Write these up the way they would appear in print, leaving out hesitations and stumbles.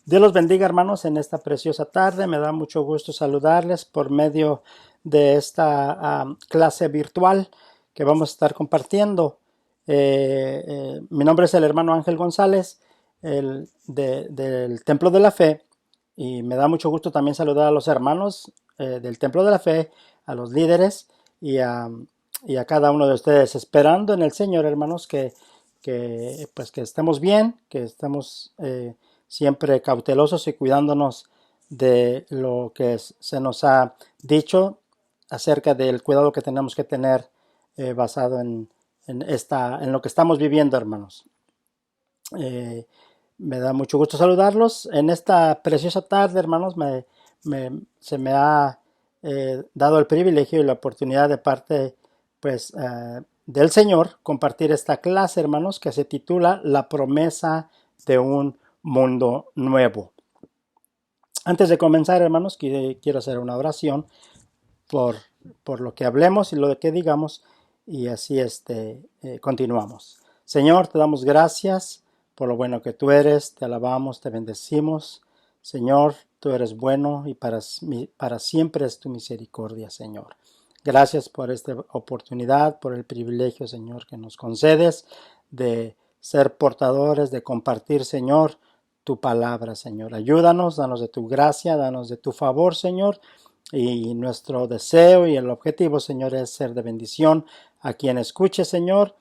Dios los bendiga, hermanos, en esta preciosa tarde. Me da mucho gusto saludarles por medio de esta clase virtual que vamos a estar compartiendo. Mi nombre es el hermano Ángel González, del Templo de la Fe, y me da mucho gusto también saludar a los hermanos del Templo de la Fe, a los líderes y a cada uno de ustedes, esperando en el Señor, hermanos, que estemos bien, que estemos siempre cautelosos y cuidándonos de lo que se nos ha dicho acerca del cuidado que tenemos que tener basado en lo que estamos viviendo, hermanos. Me da mucho gusto saludarlos en esta preciosa tarde, hermanos. Se me ha dado el privilegio y la oportunidad de parte del Señor compartir esta clase, hermanos, que se titula La promesa de un mundo nuevo. Antes de comenzar, hermanos, quiero hacer una oración por lo que hablemos y lo que digamos, y así continuamos. Señor, te damos gracias por lo bueno que tú eres, te alabamos, te bendecimos. Señor, tú eres bueno y para siempre es tu misericordia, Señor. Gracias por esta oportunidad, por el privilegio, Señor, que nos concedes de ser portadores, de compartir, Señor, tu palabra, Señor. Ayúdanos, danos de tu gracia, danos de tu favor, Señor. Y nuestro deseo y el objetivo, Señor, es ser de bendición a quien escuche, Señor,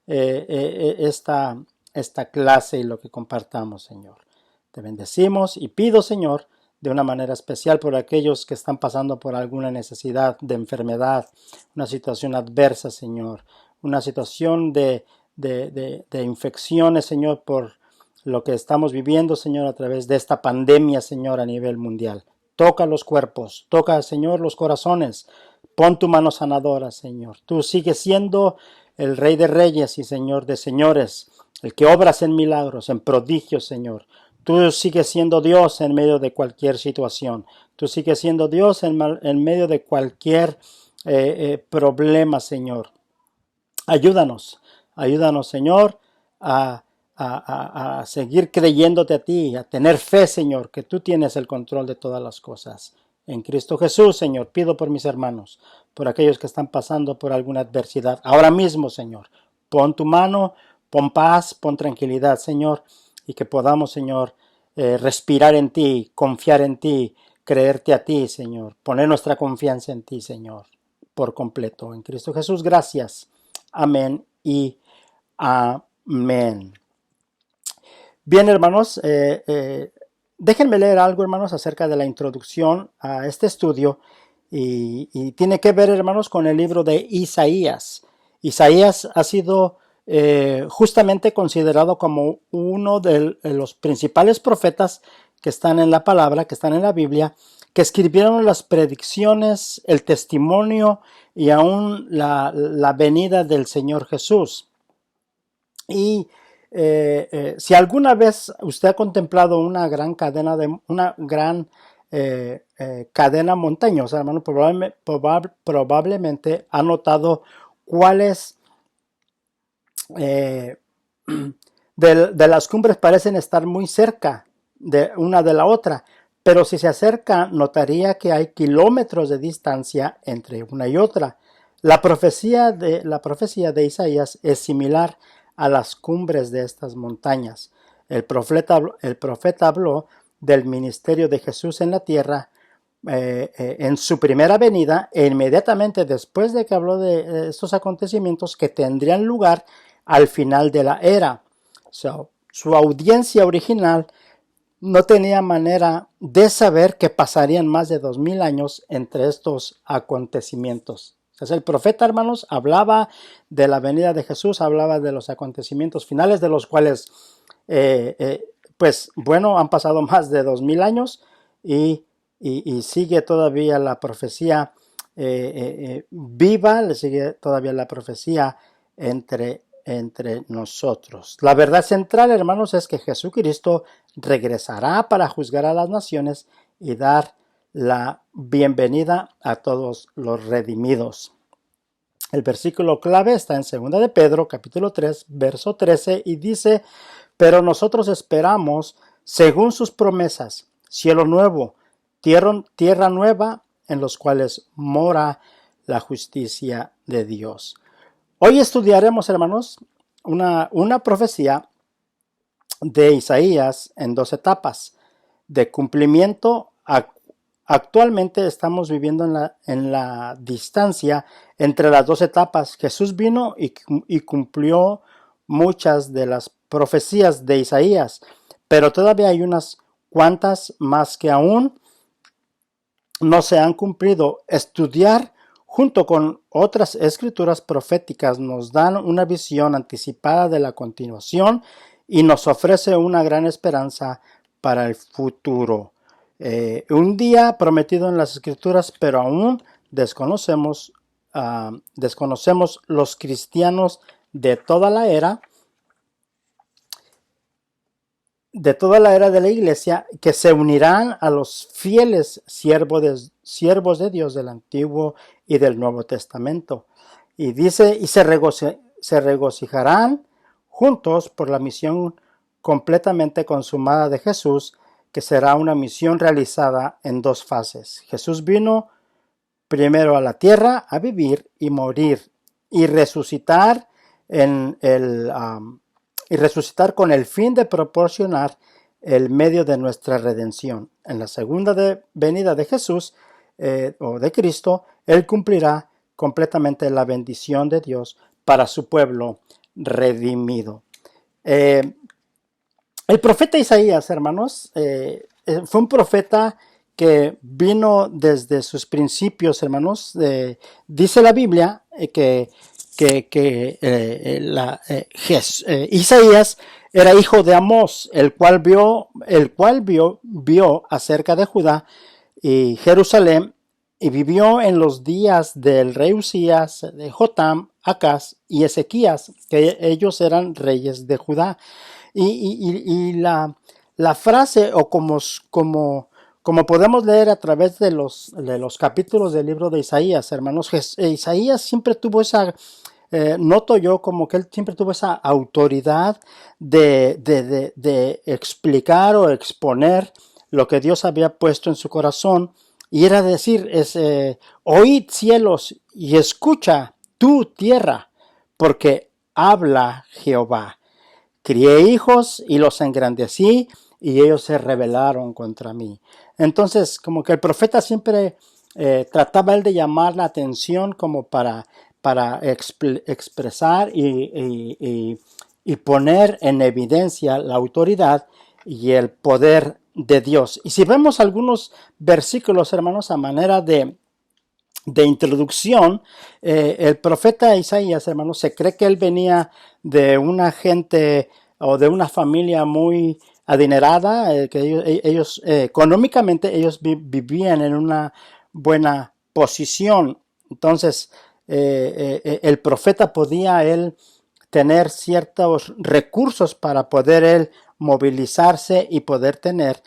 esta clase y lo que compartamos, Señor. Te bendecimos y pido, Señor, de una manera especial por aquellos que están pasando por alguna necesidad de enfermedad, una situación adversa, Señor, una situación de infecciones, Señor, por lo que estamos viviendo, Señor, a través de esta pandemia, Señor, a nivel mundial. Toca los cuerpos, toca, Señor, los corazones. Pon tu mano sanadora, Señor. Tú sigues siendo el Rey de Reyes y Señor de Señores, el que obras en milagros, en prodigios, Señor. Tú sigues siendo Dios en medio de cualquier situación. Tú sigues siendo Dios en medio de cualquier problema, Señor. Ayúdanos, Señor, a seguir creyéndote a ti, a tener fe, Señor, que tú tienes el control de todas las cosas. En Cristo Jesús, Señor, pido por mis hermanos, por aquellos que están pasando por alguna adversidad. Ahora mismo, Señor, pon tu mano, pon paz, pon tranquilidad, Señor, y que podamos, Señor, respirar en ti, confiar en ti, creerte a ti, Señor, poner nuestra confianza en ti, Señor, por completo. En Cristo Jesús, gracias. Amén y amén. Bien, hermanos, déjenme leer algo, hermanos, acerca de la introducción a este estudio y tiene que ver, hermanos, con el libro de Isaías. Isaías ha sido justamente considerado como uno de los principales profetas que están en la palabra, que están en la Biblia, que escribieron las predicciones, el testimonio y aún la venida del Señor Jesús. Y si alguna vez usted ha contemplado una gran cadena cadena montañosa, hermano, probablemente ha notado cuáles de las cumbres parecen estar muy cerca de una de la otra, pero si se acerca notaría que hay kilómetros de distancia entre una y otra. La profecía de Isaías es similar a las cumbres de estas montañas. El profeta habló del ministerio de Jesús en la tierra en su primera venida e inmediatamente después de que habló de estos acontecimientos que tendrían lugar al final de la era. Su audiencia original no tenía manera de saber que pasarían más de 2000 años entre estos acontecimientos. Entonces el profeta, hermanos, hablaba de la venida de Jesús, hablaba de los acontecimientos finales, de los cuales, han pasado más de 2000 años y sigue todavía la profecía viva, le sigue todavía la profecía entre nosotros. La verdad central, hermanos, es que Jesucristo regresará para juzgar a las naciones y dar la bienvenida a todos los redimidos. El versículo clave está en 2 de Pedro, capítulo 3, verso 13, y dice: pero nosotros esperamos según sus promesas, cielo nuevo, tierra nueva, en los cuales mora la justicia de Dios. Hoy estudiaremos, hermanos, una profecía de Isaías en 2 etapas de cumplimiento. Actualmente estamos viviendo en la distancia entre las 2 etapas. Jesús vino y cumplió muchas de las profecías de Isaías, pero todavía hay unas cuantas más que aún no se han cumplido. Estudiar junto con otras escrituras proféticas nos dan una visión anticipada de la continuación y nos ofrece una gran esperanza para el futuro. Un día prometido en las escrituras, pero aún desconocemos los cristianos de toda la era de la iglesia, que se unirán a los fieles siervos de Dios del Antiguo y del Nuevo Testamento. Y dice, y se regocijarán juntos por la misión completamente consumada de Jesús, que será una misión realizada en 2 fases. Jesús vino primero a la tierra a vivir y morir y resucitar con el fin de proporcionar el medio de nuestra redención. En la segunda venida de Jesús o de Cristo, Él cumplirá completamente la bendición de Dios para su pueblo redimido. El profeta Isaías, hermanos, fue un profeta que vino desde sus principios, hermanos. Dice la Biblia que Isaías era hijo de Amós, el cual vio acerca de Judá y Jerusalén, y vivió en los días del rey Usías, de Jotam, Acaz y Ezequías, que ellos eran reyes de Judá. Y la frase, o como podemos leer a través de los capítulos del libro de Isaías, hermanos, Isaías siempre tuvo esa, noto yo como que él siempre tuvo esa autoridad de explicar o exponer lo que Dios había puesto en su corazón, y era decir, oíd cielos y escucha tú tierra, porque habla Jehová. Crié hijos y los engrandecí, y ellos se rebelaron contra mí. Entonces, como que el profeta siempre trataba él de llamar la atención como para expresar y poner en evidencia la autoridad y el poder de Dios. Y si vemos algunos versículos, hermanos, a manera de introducción, el profeta Isaías, hermanos, se cree que él venía de una gente o de una familia muy adinerada, que ellos económicamente ellos vivían en una buena posición. Entonces el profeta podía él tener ciertos recursos para poder él movilizarse y poder tener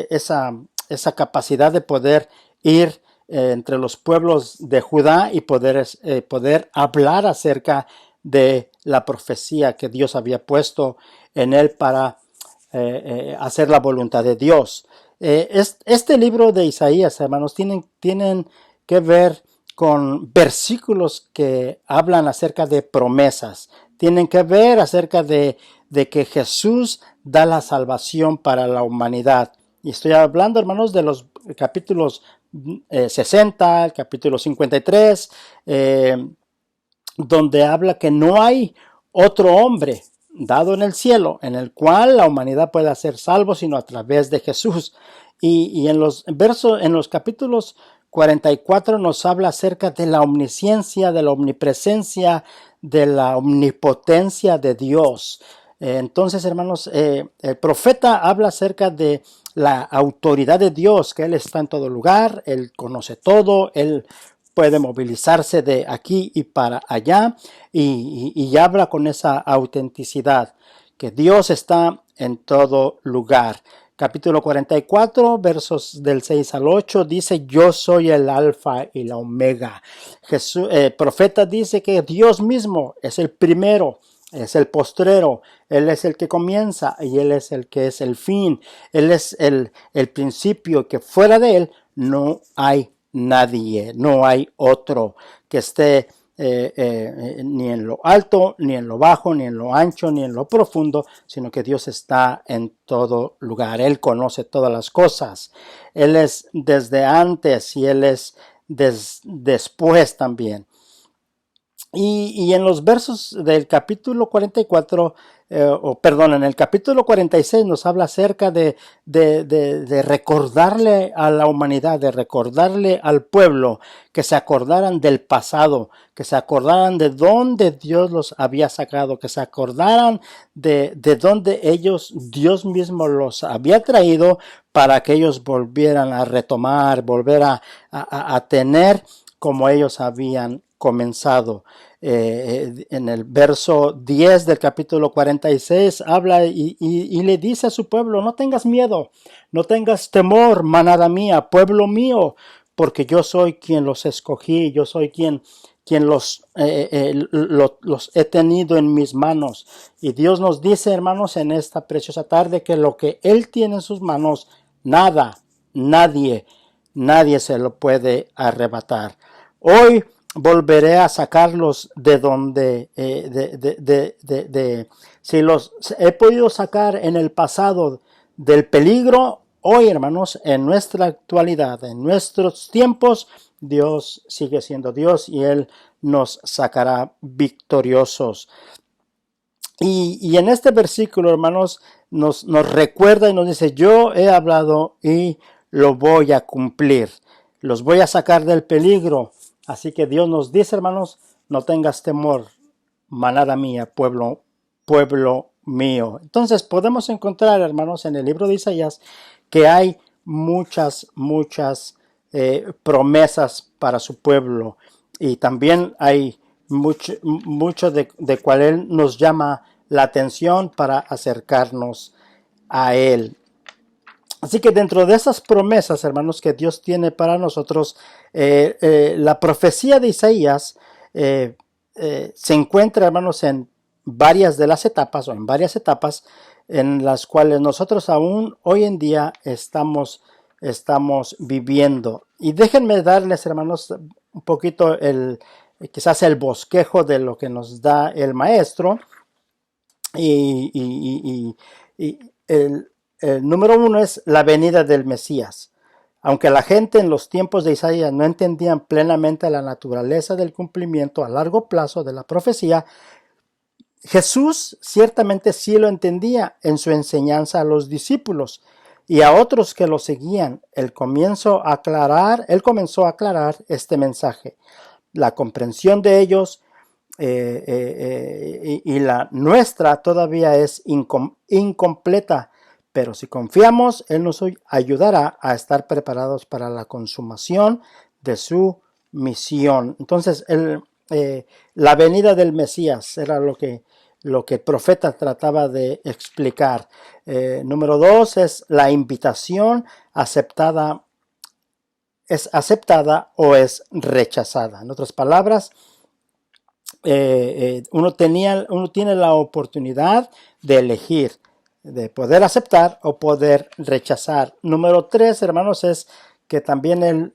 esa capacidad de poder ir entre los pueblos de Judá y poder hablar acerca de la profecía que Dios había puesto en él para hacer la voluntad de Dios. Este libro de Isaías, hermanos, tienen que ver con versículos que hablan acerca de promesas. Tienen que ver acerca de que Jesús da la salvación para la humanidad. Y estoy hablando, hermanos, de los capítulos 60, el capítulo 53, donde habla que no hay otro hombre dado en el cielo en el cual la humanidad pueda ser salvo sino a través de Jesús. Y en los capítulos 44 nos habla acerca de la omnisciencia, de la omnipresencia, de la omnipotencia de Dios. Entonces, hermanos, el profeta habla acerca de la autoridad de Dios, que Él está en todo lugar, Él conoce todo, Él puede movilizarse de aquí y para allá, y habla con esa autenticidad, que Dios está en todo lugar. Capítulo 44, versos del 6 al 8, dice: yo soy el alfa y la omega. El profeta dice que Dios mismo es el primero, es el postrero, Él es el que comienza y Él es el que es el fin. Él es el principio, que fuera de Él no hay nadie, no hay otro que esté ni en lo alto, ni en lo bajo, ni en lo ancho, ni en lo profundo, sino que Dios está en todo lugar. Él conoce todas las cosas. Él es desde antes y Él es después también. Y en los versos del capítulo 44, en el capítulo 46 nos habla acerca de recordarle a la humanidad, de recordarle al pueblo, que se acordaran del pasado, que se acordaran de dónde Dios los había sacado, que se acordaran de dónde Dios mismo los había traído, para que ellos volvieran a retomar, volver a tener como ellos habían comenzado. En el verso 10 del capítulo 46 habla y le dice a su pueblo: no tengas miedo, no tengas temor, manada mía, pueblo mío, porque yo soy quien los escogí, yo soy quien los he tenido en mis manos. Y Dios nos dice, hermanos, en esta preciosa tarde, que lo que Él tiene en sus manos, nadie se lo puede arrebatar. Hoy volveré a sacarlos de donde, si los he podido sacar en el pasado del peligro, hoy, hermanos, en nuestra actualidad, en nuestros tiempos, Dios sigue siendo Dios y Él nos sacará victoriosos. Y en este versículo, hermanos, nos recuerda y nos dice: yo he hablado y lo voy a cumplir. Los voy a sacar del peligro. Así que Dios nos dice, hermanos: no tengas temor, manada mía, pueblo mío. Entonces podemos encontrar, hermanos, en el libro de Isaías, que hay muchas promesas para su pueblo. Y también hay mucho de cual Él nos llama la atención para acercarnos a Él. Así que dentro de esas promesas, hermanos, que Dios tiene para nosotros, la profecía de Isaías se encuentra, hermanos, en varias de las etapas, o en varias etapas, en las cuales nosotros aún hoy en día estamos viviendo. Y déjenme darles, hermanos, un poquito quizás el bosquejo de lo que nos da el maestro. Y el número 1 es la venida del Mesías. Aunque la gente en los tiempos de Isaías no entendían plenamente la naturaleza del cumplimiento a largo plazo de la profecía, Jesús ciertamente sí lo entendía en su enseñanza a los discípulos y a otros que lo seguían. Él comenzó a aclarar este mensaje. La comprensión de ellos y la nuestra todavía es incompleta, pero si confiamos, Él nos ayudará a estar preparados para la consumación de su misión. Entonces, la venida del Mesías era lo que el profeta trataba de explicar. Número 2 es la invitación aceptada. ¿Es aceptada o es rechazada? En otras palabras, uno tiene la oportunidad de elegir, de poder aceptar o poder rechazar. Número 3, hermanos, es que también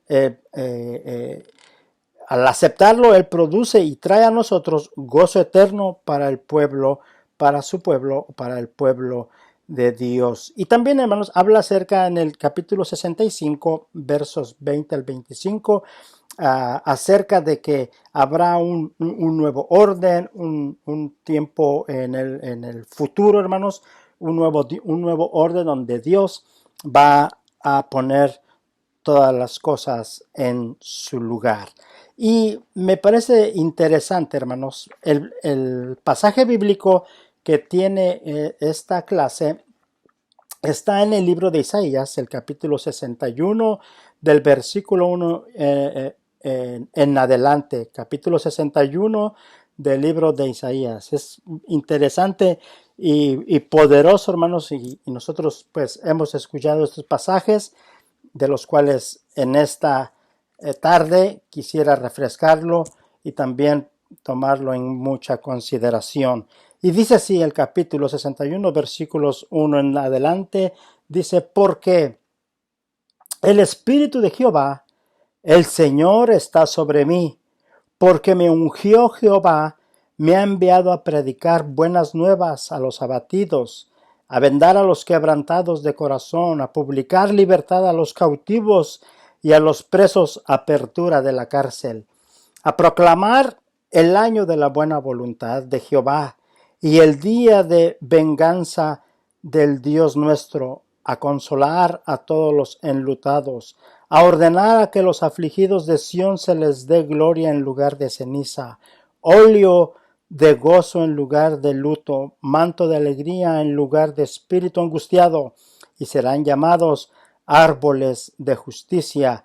al aceptarlo, Él produce y trae a nosotros gozo eterno para el pueblo, para su pueblo, para el pueblo de Dios. Y también, hermanos, habla acerca en el capítulo 65, versos 20 al 25, acerca de que habrá un nuevo orden, un tiempo en el futuro, hermanos, un nuevo orden donde Dios va a poner todas las cosas en su lugar. Y me parece interesante, hermanos, el pasaje bíblico que tiene esta clase está en el libro de Isaías, el capítulo 61, del versículo 1 en adelante, capítulo 61 del libro de Isaías. Es interesante y poderoso, hermanos, y nosotros pues hemos escuchado estos pasajes, de los cuales en esta tarde quisiera refrescarlo y también tomarlo en mucha consideración. Y dice así el capítulo 61, versículos 1 en adelante, dice, porque el Espíritu de Jehová, el Señor está sobre mí, porque me ungió Jehová, me ha enviado a predicar buenas nuevas a los abatidos, a vendar a los quebrantados de corazón, a publicar libertad a los cautivos y a los presos apertura de la cárcel, a proclamar el año de la buena voluntad de Jehová y el día de venganza del Dios nuestro, a consolar a todos los enlutados, a ordenar a que los afligidos de Sión se les dé gloria en lugar de ceniza, óleo de gozo en lugar de luto, manto de alegría en lugar de espíritu angustiado, y serán llamados árboles de justicia,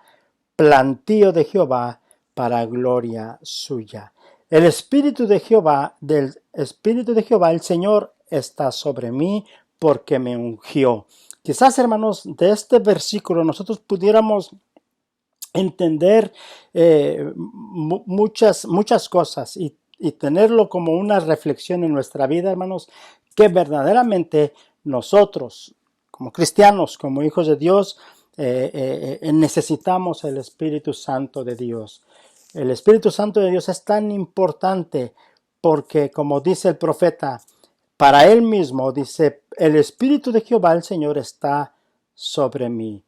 plantío de Jehová para gloria suya. El Espíritu de Jehová, del Espíritu de Jehová, el Señor, está sobre mí porque me ungió. Quizás, hermanos, de este versículo nosotros pudiéramos entender muchas cosas y tenerlo como una reflexión en nuestra vida, hermanos, que verdaderamente nosotros, como cristianos, como hijos de Dios, necesitamos el Espíritu Santo de Dios. El Espíritu Santo de Dios es tan importante porque, como dice el profeta, para él mismo dice, el Espíritu de Jehová, el Señor, está sobre mí.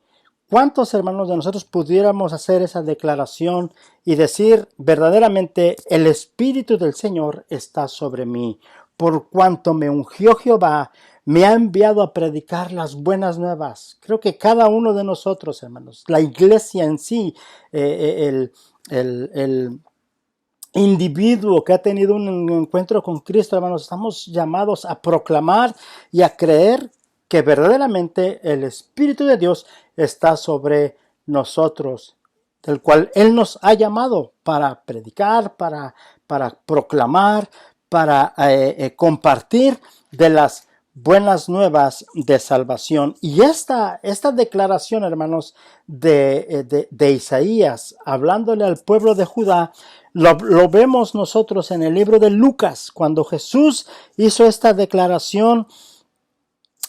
¿Cuántos hermanos de nosotros pudiéramos hacer esa declaración y decir verdaderamente, el Espíritu del Señor está sobre mí? Por cuanto me ungió Jehová, me ha enviado a predicar las buenas nuevas. Creo que cada uno de nosotros, hermanos, la iglesia en sí, el individuo que ha tenido un encuentro con Cristo, hermanos, estamos llamados a proclamar y a creer que verdaderamente el Espíritu de Dios está sobre nosotros, del cual Él nos ha llamado para predicar, para proclamar, para compartir de las buenas nuevas de salvación. Y esta declaración, hermanos, de Isaías, hablándole al pueblo de Judá, lo vemos nosotros en el libro de Lucas, cuando Jesús hizo esta declaración,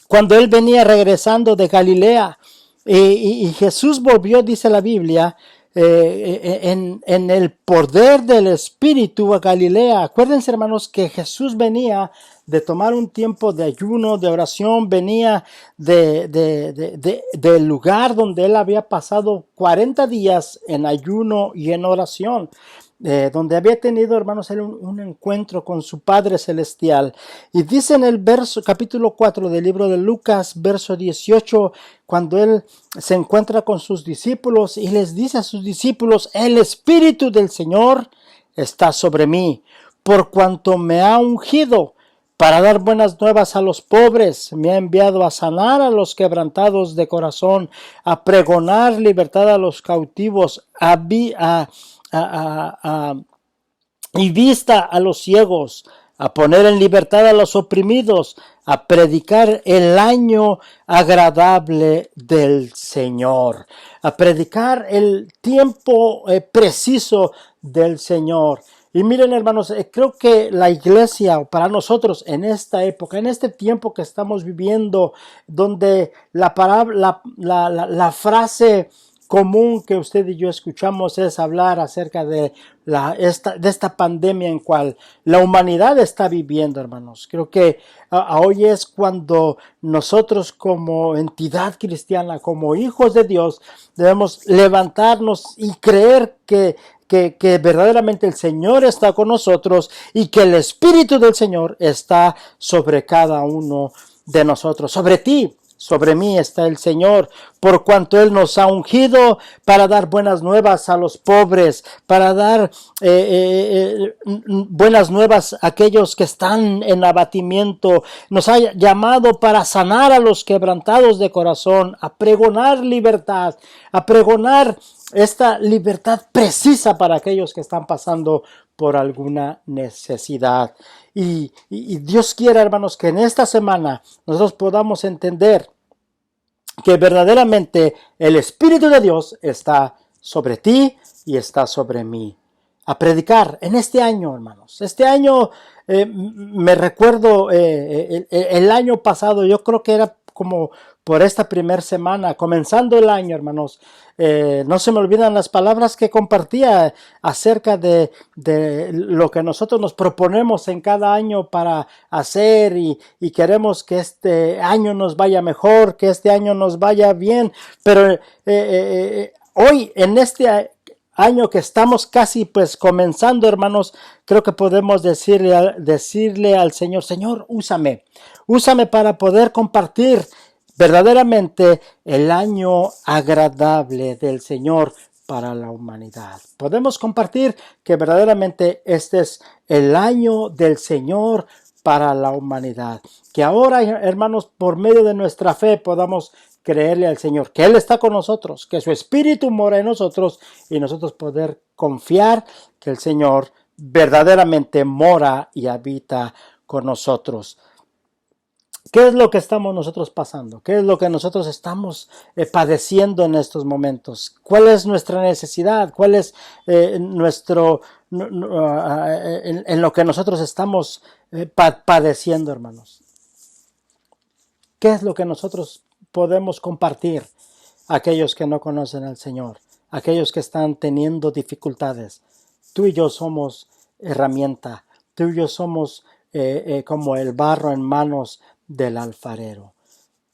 cuando él venía regresando de Galilea, y Jesús volvió, dice la Biblia, en el poder del Espíritu a Galilea. Acuérdense, hermanos, que Jesús venía de tomar un tiempo de ayuno, de oración, venía del lugar donde él había pasado 40 días en ayuno y en oración. Donde había tenido, hermanos, un encuentro con su Padre Celestial. Y dice en el capítulo 4 del libro de Lucas, verso 18, cuando él se encuentra con sus discípulos y les dice a sus discípulos, el Espíritu del Señor está sobre mí, por cuanto me ha ungido para dar buenas nuevas a los pobres, me ha enviado a sanar a los quebrantados de corazón, a pregonar libertad a los cautivos, y vista a los ciegos, a poner en libertad a los oprimidos, a predicar el año agradable del Señor, a predicar el tiempo preciso del Señor. Y miren, hermanos, creo que la iglesia para nosotros en esta época, en este tiempo que estamos viviendo, donde la frase común que usted y yo escuchamos es hablar acerca de esta pandemia en cual la humanidad está viviendo, hermanos. Creo que hoy es cuando nosotros como entidad cristiana, como hijos de Dios, debemos levantarnos y creer que verdaderamente el Señor está con nosotros y que el Espíritu del Señor está sobre cada uno de nosotros, sobre ti. Sobre mí está el Señor, por cuanto Él nos ha ungido para dar buenas nuevas a los pobres, para dar buenas nuevas a aquellos que están en abatimiento. Nos ha llamado para sanar a los quebrantados de corazón, a pregonar libertad, a pregonar esta libertad precisa para aquellos que están pasando por alguna necesidad. Y Dios quiera, hermanos, que en esta semana nosotros podamos entender que verdaderamente el Espíritu de Dios está sobre ti y está sobre mí. A predicar en este año, hermanos. Este año Me recuerdo el año pasado, yo creo que era como por esta primera semana, comenzando el año, hermanos, no se me olvidan las palabras que compartía acerca de lo que nosotros nos proponemos en cada año para hacer y queremos que este año nos vaya mejor, que este año nos vaya bien, pero hoy en este año que estamos casi pues comenzando, hermanos, creo que podemos decirle al Señor, Señor, úsame para poder compartir verdaderamente el año agradable del Señor para la humanidad. Podemos compartir que verdaderamente este es el año del Señor para la humanidad. Que ahora, hermanos, por medio de nuestra fe podamos creerle al Señor, que Él está con nosotros, que su Espíritu mora en nosotros y nosotros poder confiar que el Señor verdaderamente mora y habita con nosotros. ¿Qué es lo que estamos nosotros pasando? ¿Qué es lo que nosotros estamos padeciendo en estos momentos? ¿Cuál es nuestra necesidad? ¿Cuál es nuestro en lo que nosotros estamos padeciendo, hermanos? ¿Qué es lo que nosotros podemos compartir a aquellos que no conocen al Señor? Aquellos que están teniendo dificultades. Tú y yo somos herramienta. Tú y yo somos como el barro en manos del alfarero.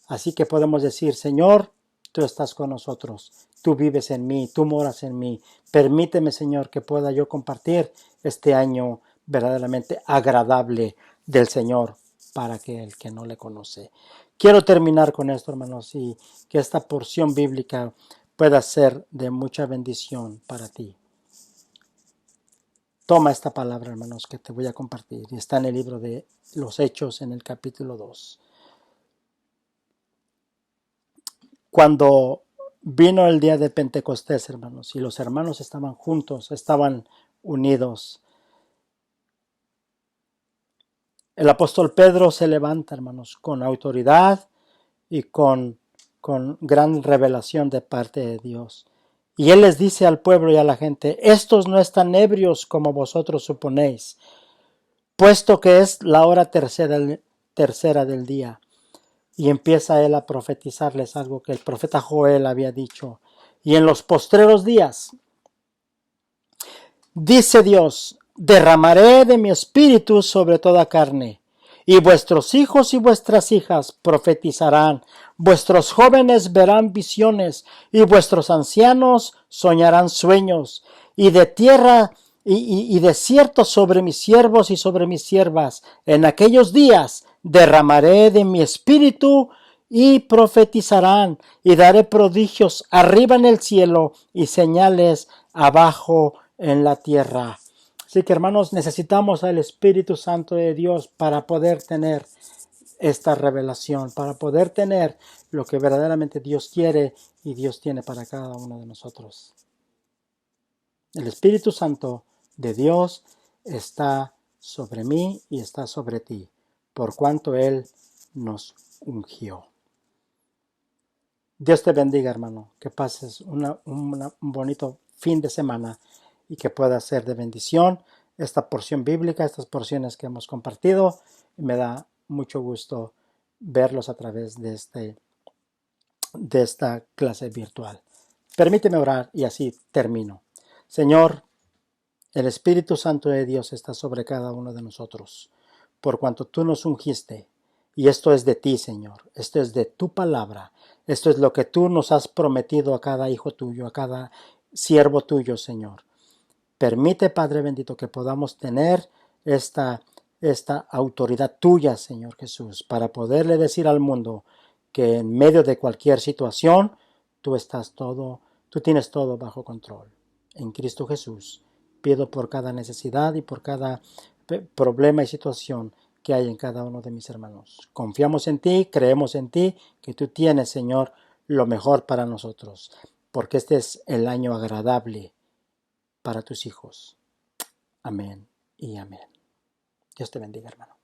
Así que podemos decir, Señor, tú estás con nosotros. Tú vives en mí, tú moras en mí. Permíteme, Señor, que pueda yo compartir este año verdaderamente agradable del Señor para aquel que no le conoce. Quiero terminar con esto, hermanos, y que esta porción bíblica pueda ser de mucha bendición para ti. Toma esta palabra, hermanos, que te voy a compartir. Y está en el libro de los Hechos, en el capítulo 2. Cuando vino el día de Pentecostés, hermanos, y los hermanos estaban juntos, estaban unidos, el apóstol Pedro se levanta, hermanos, con autoridad y con gran revelación de parte de Dios. Y él les dice al pueblo y a la gente, estos no están ebrios como vosotros suponéis, puesto que es la hora tercera del día. Y empieza él a profetizarles algo que el profeta Joel había dicho. Y en los postreros días, dice Dios, derramaré de mi espíritu sobre toda carne, y vuestros hijos y vuestras hijas profetizarán, vuestros jóvenes verán visiones, y vuestros ancianos soñarán sueños, y de tierra y desierto sobre mis siervos y sobre mis siervas. En aquellos días derramaré de mi espíritu y profetizarán, y daré prodigios arriba en el cielo y señales abajo en la tierra. Así que, hermanos, necesitamos al Espíritu Santo de Dios para poder tener esta revelación, para poder tener lo que verdaderamente Dios quiere y Dios tiene para cada uno de nosotros. El Espíritu Santo de Dios está sobre mí y está sobre ti, por cuanto Él nos ungió. Dios te bendiga, hermano, que pases un bonito fin de semana y que pueda ser de bendición esta porción bíblica, estas porciones que hemos compartido. Me da mucho gusto verlos a través de esta clase virtual. Permíteme orar y así termino. Señor, el Espíritu Santo de Dios está sobre cada uno de nosotros, por cuanto tú nos ungiste. Y esto es de ti, Señor. Esto es de tu palabra. Esto es lo que tú nos has prometido a cada hijo tuyo, a cada siervo tuyo, Señor. Permite, Padre bendito, que podamos tener esta autoridad tuya, Señor Jesús, para poderle decir al mundo que en medio de cualquier situación, tú tienes todo bajo control. En Cristo Jesús, pido por cada necesidad y por cada problema y situación que hay en cada uno de mis hermanos. Confiamos en ti, creemos en ti, que tú tienes, Señor, lo mejor para nosotros, porque este es el año agradable para tus hijos. Amén y amén. Dios te bendiga, hermano.